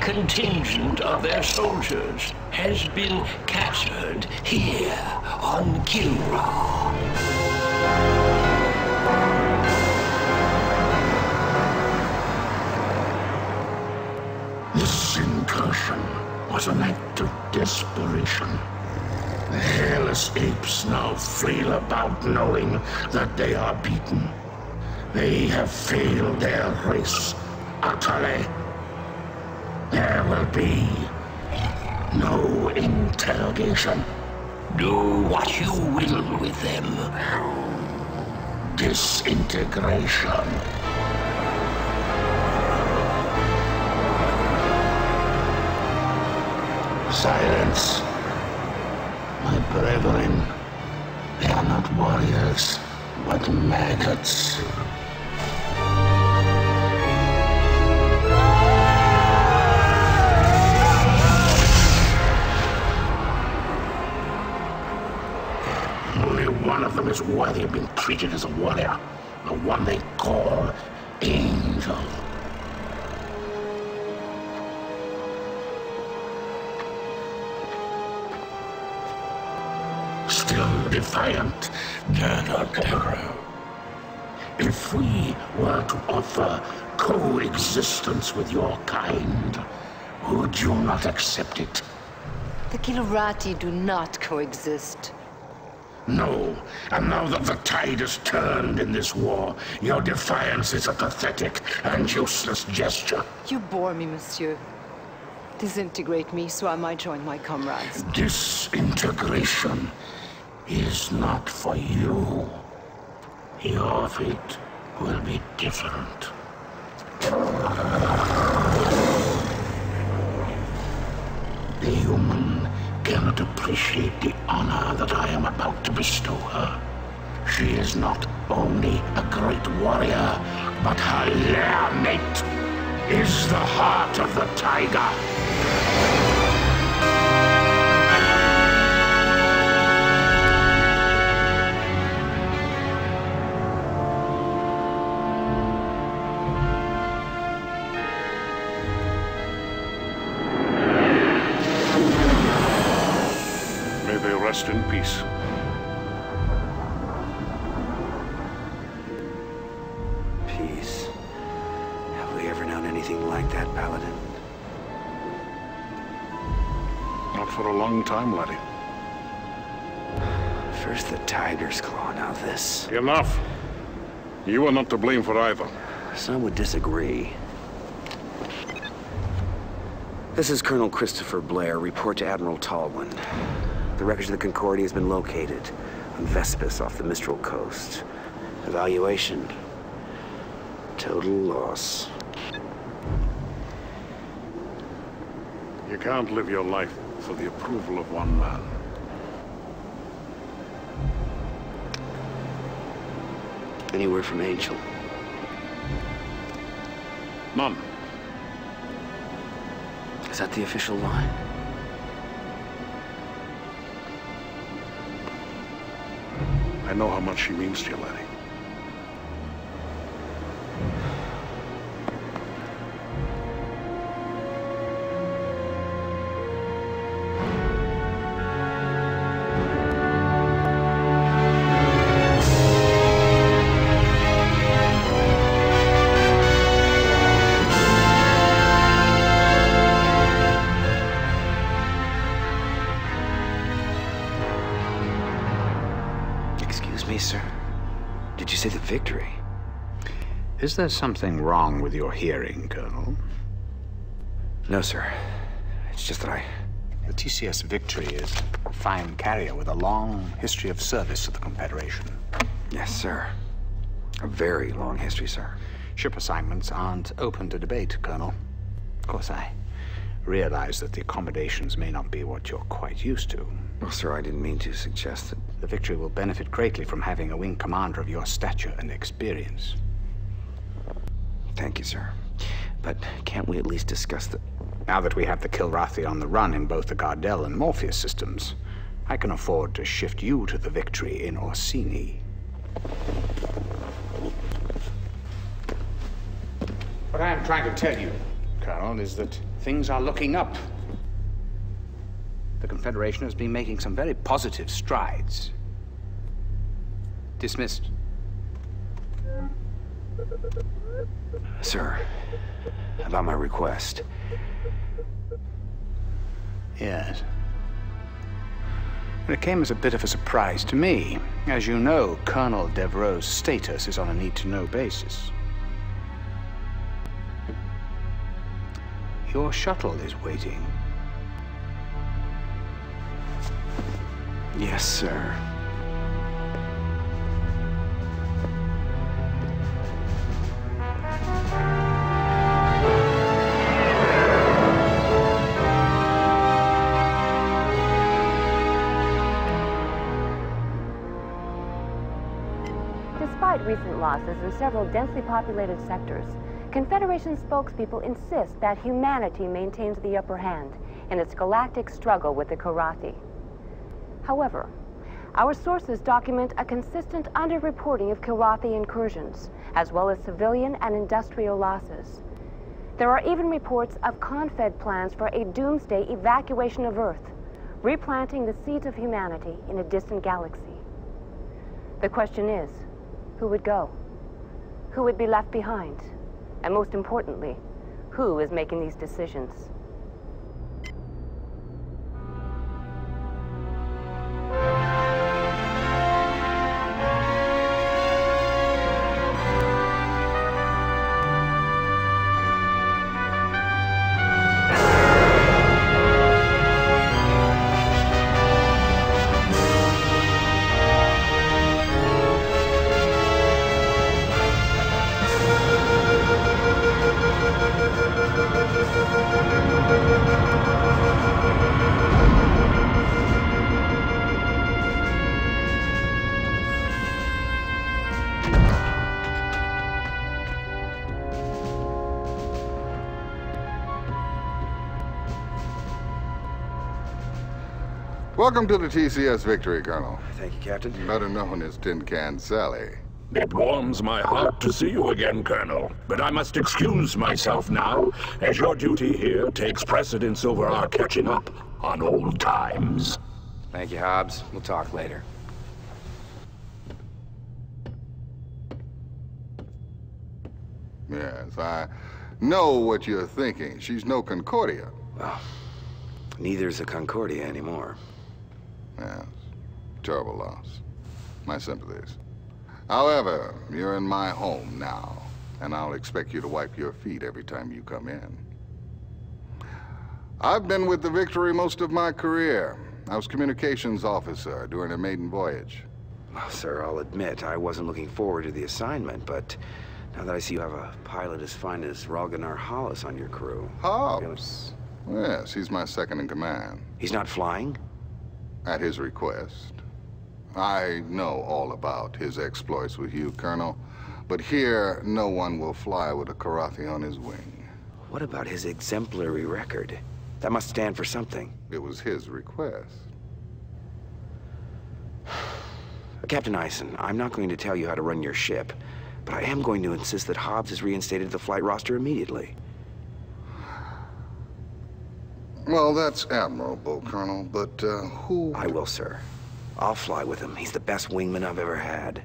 contingent of their soldiers has been captured here on Kilra. This incursion was an act of desperation. The hairless apes now flail about knowing that they are beaten. They have failed their race utterly. There will be no interrogation. Do what you will with them. Disintegration. Silence. My brethren, they are not warriors, but maggots. Only one of them is worthy of being treated as a warrior. The one they call Angel. Still defiant, Colonel Darrow. If we were to offer coexistence with your kind, would you not accept it? The Kilurati do not coexist. No, and now that the tide has turned in this war, your defiance is a pathetic and useless gesture. You bore me, monsieur. Disintegrate me so I might join my comrades. Disintegration is not for you. Your fate will be different. The human cannot appreciate the honor that I am about to bestow her. She is not only a great warrior, but her lair mate is the heart of the tiger. Rest in peace. Peace? Have we ever known anything like that, Paladin? Not for a long time, laddie. First the tiger's claw, now this. Enough! You are not to blame for either. Some would disagree. This is Colonel Christopher Blair. Report to Admiral Tallwin. The wreckage of the Concordia has been located on Vespus off the Mistral coast. Evaluation. Total loss. You can't live your life for the approval of one man. Any word from Angel? None. Is that the official line? I know how much she means to you, laddie. Excuse me, sir. Did you say the victory? Is there something wrong with your hearing, Colonel? No, sir. It's just that The TCS Victory is a fine carrier with a long history of service to the Confederation. Yes, sir. A very long history, sir. Ship assignments aren't open to debate, Colonel. Of course, I realize that the accommodations may not be what you're quite used to. Well, sir, I didn't mean to suggest that. The Victory will benefit greatly from having a wing commander of your stature and experience. Thank you, sir. But can't we at least discuss the... Now that we have the Kilrathi on the run in both the Gardel and Morpheus systems, I can afford to shift you to the Victory in Orsini. What I am trying to tell you, Colonel, is that Things are looking up. The Confederation has been making some very positive strides. Dismissed. Sir, about my request. Yes. It came as a bit of a surprise to me. As you know, Colonel Devereaux's status is on a need-to-know basis. Your shuttle is waiting. Yes, sir. Despite recent losses in several densely populated sectors, Confederation spokespeople insist that humanity maintains the upper hand in its galactic struggle with the Karathi. However, our sources document a consistent underreporting of Karathi incursions, as well as civilian and industrial losses. There are even reports of Confed plans for a doomsday evacuation of Earth, replanting the seeds of humanity in a distant galaxy. The question is, who would go? Who would be left behind? And most importantly, who is making these decisions? Welcome to the TCS Victory, Colonel. Thank you, Captain. Better known as Tin Can Sally. It warms my heart to see you again, Colonel. But I must excuse myself now, as your duty here takes precedence over our catching up on old times. Thank you, Hobbs. We'll talk later. Yes, I know what you're thinking. She's no Concordia. Well, neither's a Concordia anymore. Yes, terrible loss. My sympathies. However, you're in my home now, and I'll expect you to wipe your feet every time you come in. I've been with the Victory most of my career. I was communications officer during a maiden voyage. Well, sir, I'll admit I wasn't looking forward to the assignment, but now that I see you have a pilot as fine as Ralganar Hollis on your crew... Hobbs? Yes, he's my second in command. He's not flying? At his request. I know all about his exploits with you, Colonel, but here no one will fly with a Karathi on his wing. What about his exemplary record? That must stand for something. It was his request. Captain Eisen, I'm not going to tell you how to run your ship, but I am going to insist that Hobbs is reinstated to the flight roster immediately. Well, that's admirable, Colonel, but who... I will, sir. I'll fly with him. He's the best wingman I've ever had.